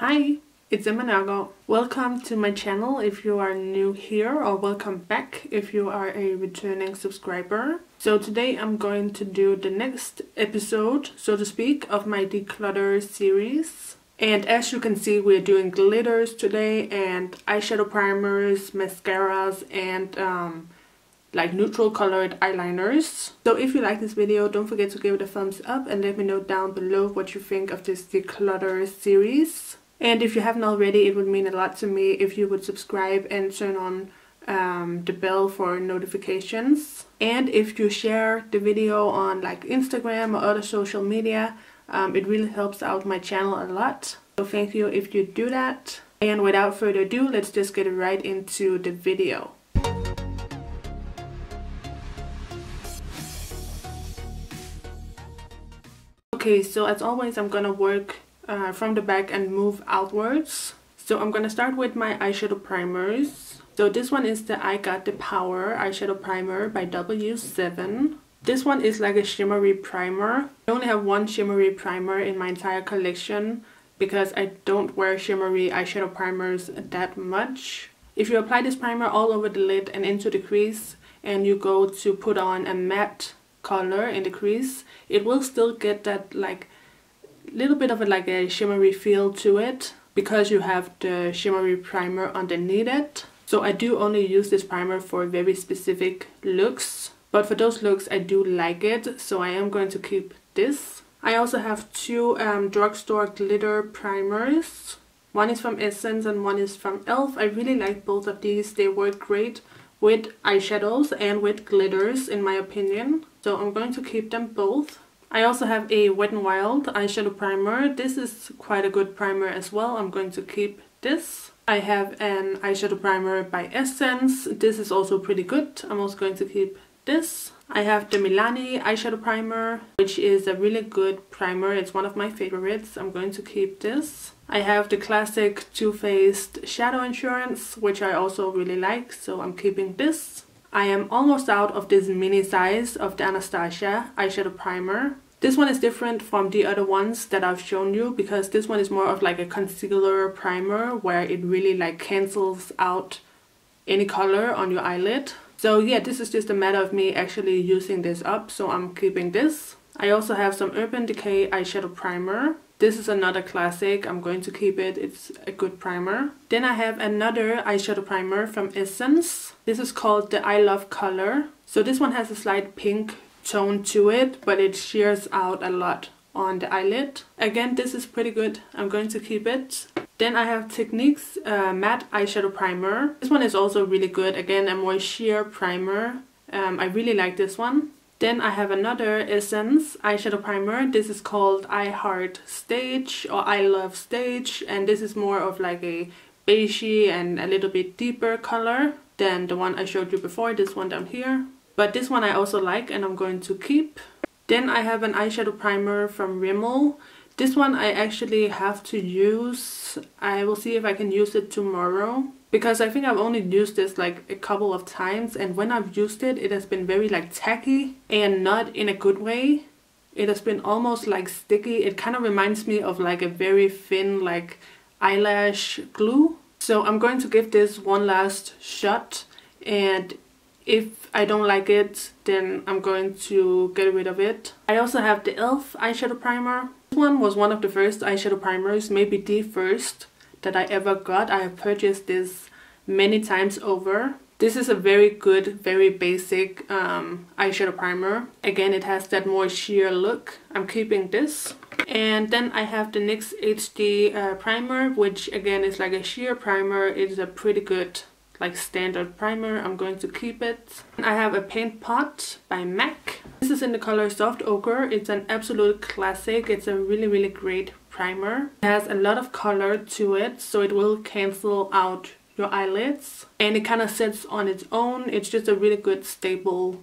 Hi, it's Nørgaard. Welcome to my channel if you are new here, or welcome back if you are a returning subscriber. So today I'm going to do the next episode, so to speak, of my declutter series. And as you can see, we're doing glitters today and eyeshadow primers, mascaras, and like neutral colored eyeliners. So if you like this video, don't forget to give it a thumbs up and let me know down below what you think of this declutter series. And if you haven't already, it would mean a lot to me if you would subscribe and turn on the bell for notifications. And if you share the video on like Instagram or other social media, it really helps out my channel a lot. So thank you if you do that. And without further ado, let's just get right into the video. Okay, so as always, I'm gonna work from the back and move outwards. So I'm gonna start with my eyeshadow primers. So this one is the I Got the Power eyeshadow primer by W7. This one is like a shimmery primer. I only have one shimmery primer in my entire collection because I don't wear shimmery eyeshadow primers that much. If you apply this primer all over the lid and into the crease, and you go to put on a matte color in the crease, it will still get that like little bit of a shimmery feel to it because you have the shimmery primer underneath it. So I do only use this primer for very specific looks, but for those looks I do like it, so I am going to keep this. I also have two drugstore glitter primers. One is from Essence and one is from e.l.f. I really like both of these. They work great with eyeshadows and with glitters in my opinion, so I'm going to keep them both. I also have a Wet n Wild eyeshadow primer. This is quite a good primer as well. I'm going to keep this. I have an eyeshadow primer by Essence. This is also pretty good. I'm also going to keep this. I have the Milani eyeshadow primer, which is a really good primer. It's one of my favorites. I'm going to keep this. I have the classic Too Faced Shadow Insurance, which I also really like, so I'm keeping this. I am almost out of this mini size of the Anastasia eyeshadow primer. This one is different from the other ones that I've shown you because this one is more of like a concealer primer where it really like cancels out any color on your eyelid. So yeah, this is just a matter of me actually using this up, so I'm keeping this. I also have some Urban Decay eyeshadow primer. This is another classic. I'm going to keep it. It's a good primer. Then I have another eyeshadow primer from Essence. This is called the I Love Color. So this one has a slight pink tone to it, but it shears out a lot on the eyelid. Again, this is pretty good. I'm going to keep it. Then I have Technique's matte eyeshadow primer. This one is also really good. Again, a more sheer primer. I really like this one. Then I have another Essence eyeshadow primer. This is called I Heart Stage or I Love Stage, and this is more of like a beigey and a little bit deeper color than the one I showed you before, this one down here. But this one I also like and I'm going to keep. Then I have an eyeshadow primer from Rimmel. This one I actually have to use. I will see if I can use it tomorrow, because I think I've only used this like a couple of times, and when I've used it, it has been very like tacky and not in a good way. It has been almost like sticky. It kind of reminds me of like a very thin like eyelash glue. So I'm going to give this one last shot, and if I don't like it, then I'm going to get rid of it. I also have the e.l.f. eyeshadow primer. This one was one of the first eyeshadow primers, maybe the first that I ever got. I have purchased this many times over. This is a very good, very basic eyeshadow primer. Again, it has that more sheer look. I'm keeping this. And then I have the NYX HD primer, which again is like a sheer primer. It is a pretty good like standard primer. I'm going to keep it. I have a Paint Pot by MAC. This is in the color Soft Ochre. It's an absolute classic. It's a really great primer. It has a lot of color to it, so it will cancel out your eyelids, and it kind of sets on its own. It's just a really good stable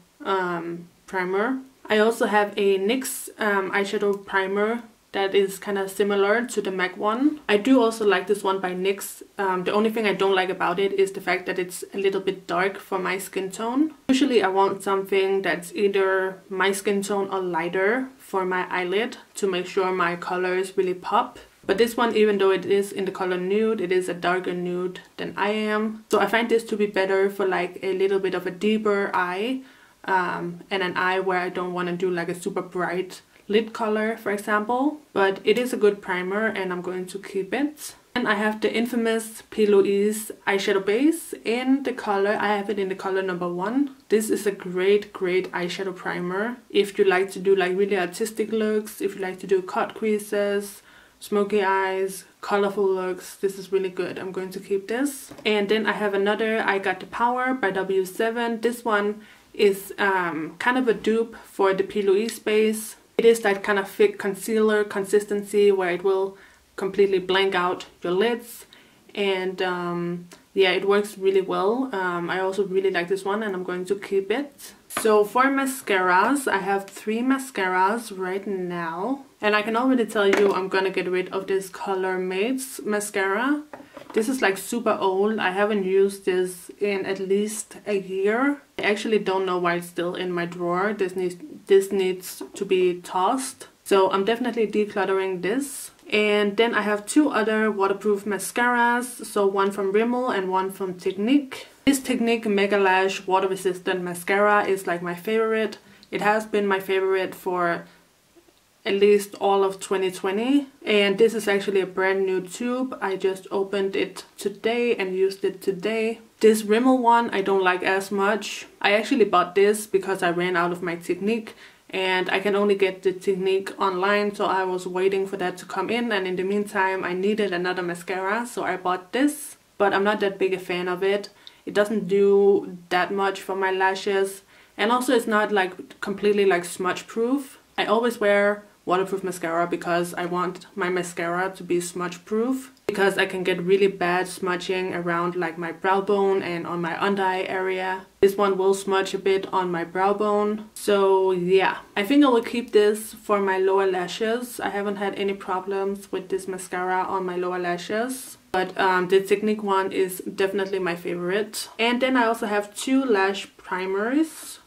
primer. I also have a NYX eyeshadow primer that is kind of similar to the MAC one. I do also like this one by NYX. The only thing I don't like about it is the fact that it's a little bit dark for my skin tone. Usually I want something that's either my skin tone or lighter for my eyelid to make sure my colors really pop. But this one, even though it is in the color nude, it is a darker nude than I am. So I find this to be better for like a little bit of a deeper eye, and an eye where I don't want to do like a super bright lid color, for example. But it is a good primer and I'm going to keep it. And I have the infamous P. Louise eyeshadow base in the color, I have it in the color number 1. This is a great eyeshadow primer if you like to do like really artistic looks, if you like to do cut creases, smoky eyes, colorful looks. This is really good. I'm going to keep this. And then I have another I Got the Power by W7. This one is kind of a dupe for the P. Louise base. It is that kind of thick concealer consistency where it will completely blank out your lids, and yeah, it works really well. I also really like this one and I'm going to keep it. So for mascaras, I have 3 mascaras right now, and I can already tell you I'm gonna get rid of this Color Mates mascara. This is like super old. I haven't used this in at least a year. I actually don't know why it's still in my drawer. This needs to be tossed. So I'm definitely decluttering this. And then I have 2 other waterproof mascaras. So one from Rimmel and one from Technique. This Technique Mega Lash water resistant mascara is like my favorite. It has been my favorite for at least all of 2020. And this is actually a brand new tube. I just opened it today and used it today. This Rimmel one I don't like as much. I actually bought this because I ran out of my Technique. And I can only get the Technique online, so I was waiting for that to come in, and in the meantime I needed another mascara, so I bought this. But I'm not that big a fan of it. It doesn't do that much for my lashes, and also it's not like completely like smudge proof. I always wear waterproof mascara because I want my mascara to be smudge proof, because I can get really bad smudging around like my brow bone and on my under eye area. This one will smudge a bit on my brow bone. So yeah, I think I will keep this for my lower lashes. I haven't had any problems with this mascara on my lower lashes. But the Technique one is definitely my favorite. And then I also have 2 lash primers.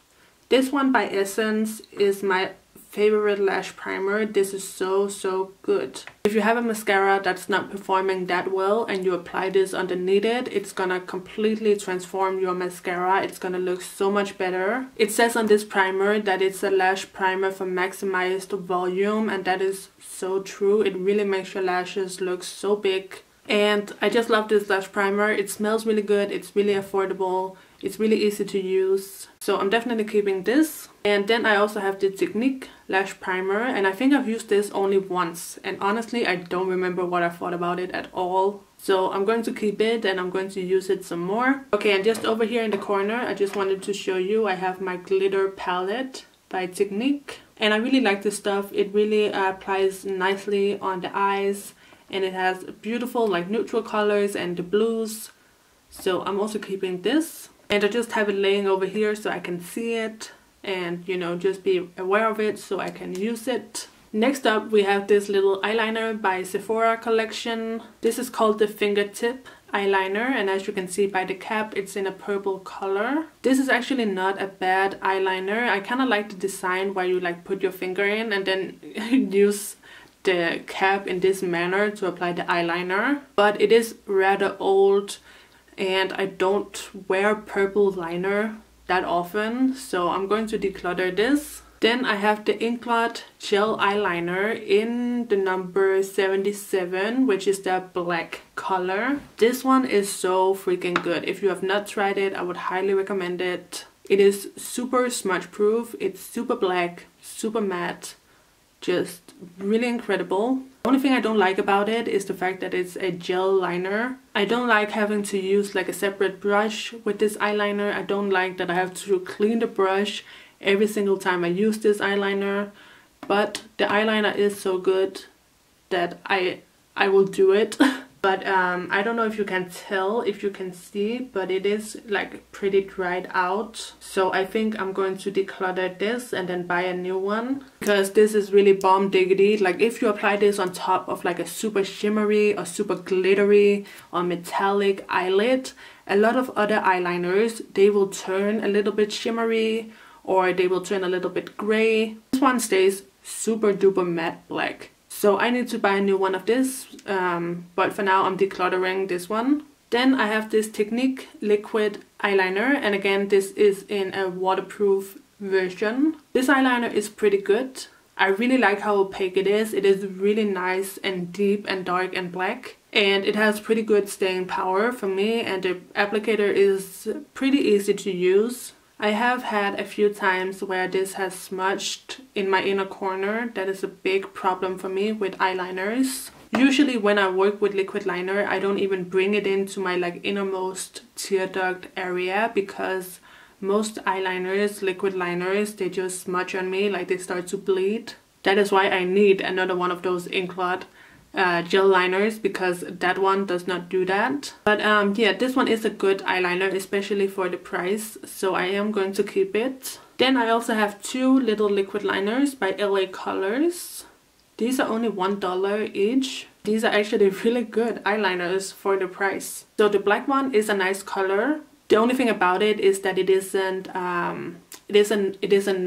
This one by Essence is my favorite lash primer. This is so good. If you have a mascara that's not performing that well and you apply this underneath it, it's gonna completely transform your mascara. It's gonna look so much better. It says on this primer that it's a lash primer for maximized volume, and that is so true. It really makes your lashes look so big. And I just love this lash primer. It smells really good. It's really affordable. It's really easy to use. So I'm definitely keeping this. And then I also have the Technique lash primer, and I think I've used this only once, and honestly I don't remember what I thought about it at all. So I'm going to keep it and I'm going to use it some more. Okay, and just over here in the corner I just wanted to show you I have my glitter palette by Technique, and I really like this stuff. It really applies nicely on the eyes, and it has beautiful like neutral colors and the blues. So I'm also keeping this, and I just have it laying over here so I can see it and, you know, just be aware of it so I can use it. Next up we have this little eyeliner by Sephora collection. This is called the Fingertip eyeliner, and as you can see by the cap, it's in a purple color. This is actually not a bad eyeliner. I kind of like the design where you like put your finger in and then use the cap in this manner to apply the eyeliner. But it is rather old and I don't wear purple liner that often, so I'm going to declutter this. Then I have the Inglot gel eyeliner in the number 77, which is the black color. This one is so freaking good. If you have not tried it, I would highly recommend it. It is super smudge proof. It's super black, super matte, just really incredible. The only thing I don't like about it is the fact that it's a gel liner. I don't like having to use like a separate brush with this eyeliner. I don't like that I have to clean the brush every single time I use this eyeliner. But the eyeliner is so good that I will do it. But I don't know if you can tell, if you can see, but it is like pretty dried out. So I think I'm going to declutter this and then buy a new one, because this is really bomb diggity. Like if you apply this on top of like a super shimmery or super glittery or metallic eyelid, a lot of other eyeliners, they will turn a little bit shimmery or they will turn a little bit gray. This one stays super duper matte black. So I need to buy a new one of this. but for now I'm decluttering this one. Then I have this Technique liquid eyeliner, and again this is in a waterproof version. This eyeliner is pretty good. I really like how opaque it is. It is really nice and deep and dark and black, and it has pretty good staying power for me, and the applicator is pretty easy to use. I have had a few times where this has smudged in my inner corner. That is a big problem for me with eyeliners. Usually when I work with liquid liner, I don't even bring it into my like innermost tear duct area, because most eyeliners, liquid liners, they just smudge on me, like they start to bleed. That is why I need another one of those Inkblot gel liners, because that one does not do that. But yeah, this one is a good eyeliner, especially for the price, so I am going to keep it. Then I also have two little liquid liners by LA Colors. These are only $1 each. These are actually really good eyeliners for the price. So the black one is a nice color. The only thing about it is that it isn't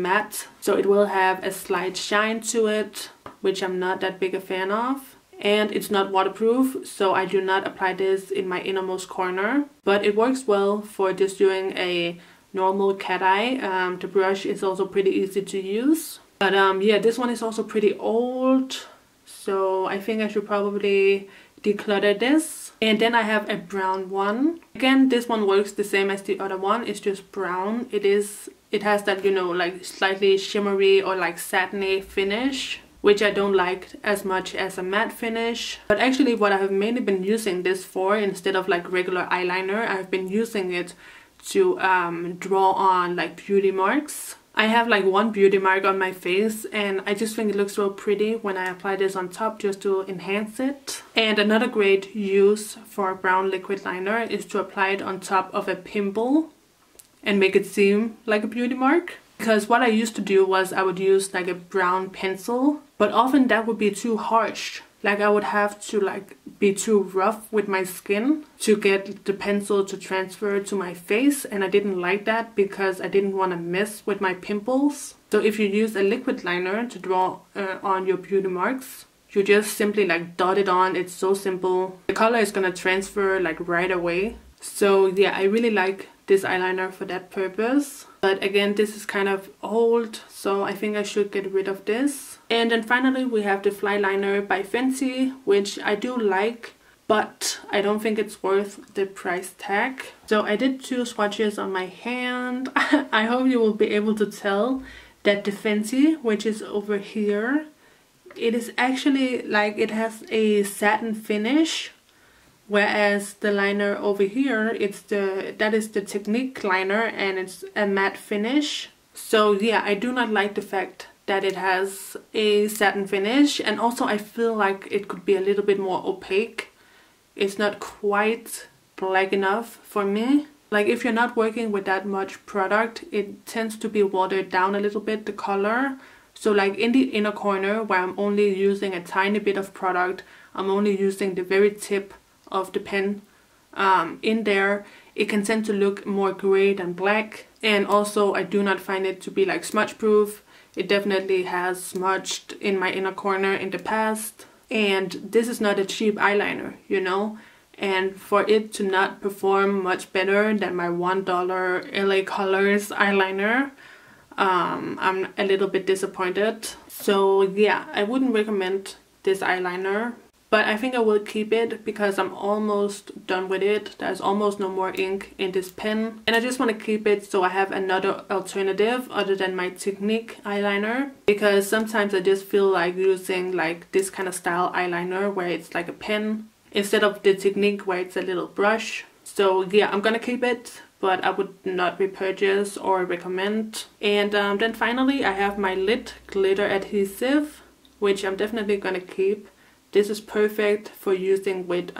matte, so it will have a slight shine to it, which I'm not that big a fan of. And it's not waterproof, so I do not apply this in my innermost corner. But it works well for just doing a normal cat eye. The brush is also pretty easy to use. But yeah, this one is also pretty old, so I think I should probably declutter this. And then I have a brown one. Again, this one works the same as the other one. It's just brown. It has that, you know, like slightly shimmery or like satiny finish, which I don't like as much as a matte finish. But actually what I have mainly been using this for, instead of like regular eyeliner, I've been using it to draw on like beauty marks. I have like one beauty mark on my face, and I just think it looks so pretty when I apply this on top just to enhance it. And another great use for a brown liquid liner is to apply it on top of a pimple and make it seem like a beauty mark. Because what I used to do was I would use like a brown pencil, but often that would be too harsh. Like I would have to like be too rough with my skin to get the pencil to transfer to my face, and I didn't like that because I didn't want to mess with my pimples. So if you use a liquid liner to draw on your beauty marks, you just simply like dot it on. It's so simple. The color is gonna transfer like right away. So yeah, I really like this eyeliner for that purpose. But again, this is kind of old, so I think I should get rid of this. And then finally we have the Fly Liner by Fenty, which I do like, but I don't think it's worth the price tag. So I did two swatches on my hand. I hope you will be able to tell that the Fenty, which is over here, it is actually like it has a satin finish. Whereas the liner over here, that is the Technique liner, and it's a matte finish. So yeah, I do not like the fact that it has a satin finish, and also I feel like it could be a little bit more opaque. It's not quite black enough for me. Like if you're not working with that much product, it tends to be watered down a little bit, the color. So like in the inner corner where I'm only using a tiny bit of product, I'm only using the very tip of the pen in there, it can tend to look more gray than black. And also I do not find it to be like smudge proof. It definitely has smudged in my inner corner in the past, and this is not a cheap eyeliner, you know. And for it to not perform much better than my $1 LA Colors eyeliner, I'm a little bit disappointed. So yeah, I wouldn't recommend this eyeliner. But I think I will keep it because I'm almost done with it. There's almost no more ink in this pen. And I just want to keep it so I have another alternative other than my Technique eyeliner. Because sometimes I just feel like using like this kind of style eyeliner where it's like a pen instead of the Technique where it's a little brush. So yeah, I'm gonna keep it, but I would not repurchase or recommend. And then finally I have my lid glitter adhesive, which I'm definitely gonna keep. This is perfect for using with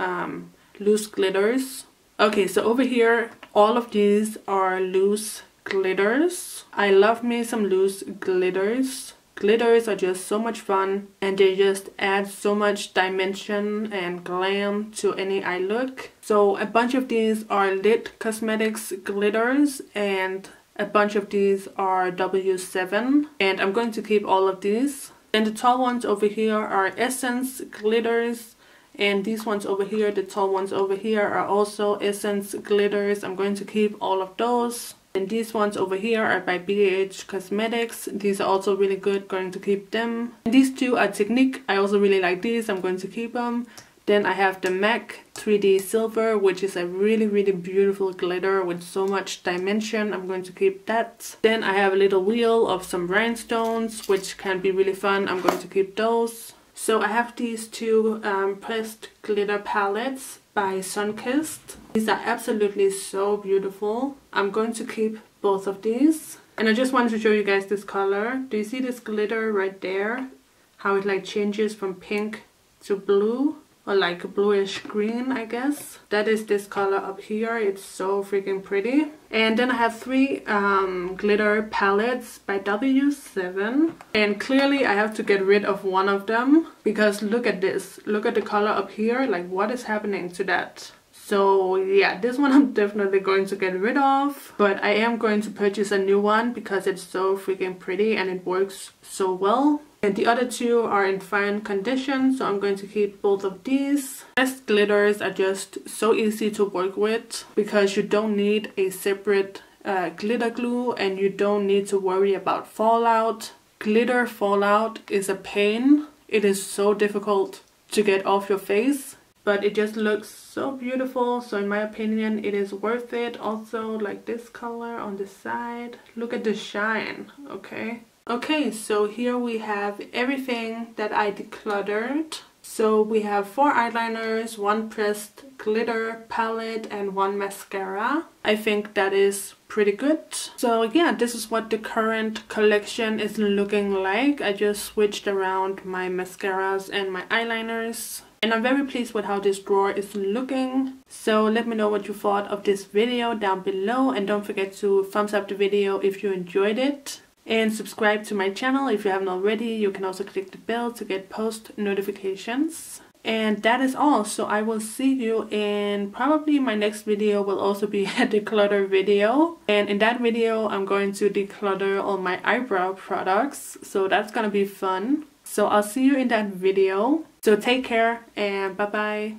loose glitters. Okay, so over here, all of these are loose glitters. I love me some loose glitters. Glitters are just so much fun, and they just add so much dimension and glam to any eye look. So a bunch of these are Lit Cosmetics glitters, and a bunch of these are W7. And I'm going to keep all of these. And the tall ones over here are Essence glitters, And these ones over here, the tall ones over here, are also Essence glitters. I'm going to keep all of those. And these ones over here are by BH Cosmetics. These are also really good, going to keep them. And these two are Technique. I also really like these, I'm going to keep them. Then I have the MAC 3D Silver, which is a really beautiful glitter with so much dimension. I'm going to keep that. Then I have a little wheel of some rhinestones, which can be really fun. I'm going to keep those. So I have these two pressed glitter palettes by Sunkissed. These are absolutely so beautiful. I'm going to keep both of these. And I just wanted to show you guys this color. Do you see this glitter right there? How it like changes from pink to blue, or like a bluish green, I guess. That is this color up here. It's so freaking pretty. And then I have three glitter palettes by W7. And clearly I have to get rid of one of them, because look at this. Look at the color up here. Like, what is happening to that? So yeah, this one I'm definitely going to get rid of. But I am going to purchase a new one because it's so freaking pretty and it works so well. And the other two are in fine condition, so I'm going to keep both of these. Pressed glitters are just so easy to work with because you don't need a separate glitter glue and you don't need to worry about fallout. Glitter fallout is a pain. It is so difficult to get off your face, but it just looks so beautiful. So in my opinion, it is worth it. Also, like this color on the side. Look at the shine, okay? Okay, so here we have everything that I decluttered. So we have 4 eyeliners, 1 pressed glitter palette, and 1 mascara. I think that is pretty good. So yeah, this is what the current collection is looking like. I just switched around my mascaras and my eyeliners. And I'm very pleased with how this drawer is looking. So let me know what you thought of this video down below. And don't forget to thumbs up the video if you enjoyed it. And subscribe to my channel if you haven't already. You can also click the bell to get post notifications. And that is all. So I will see you in probably my next video will also be a declutter video. And in that video I'm going to declutter all my eyebrow products. So that's gonna be fun. So I'll see you in that video. So take care and bye bye.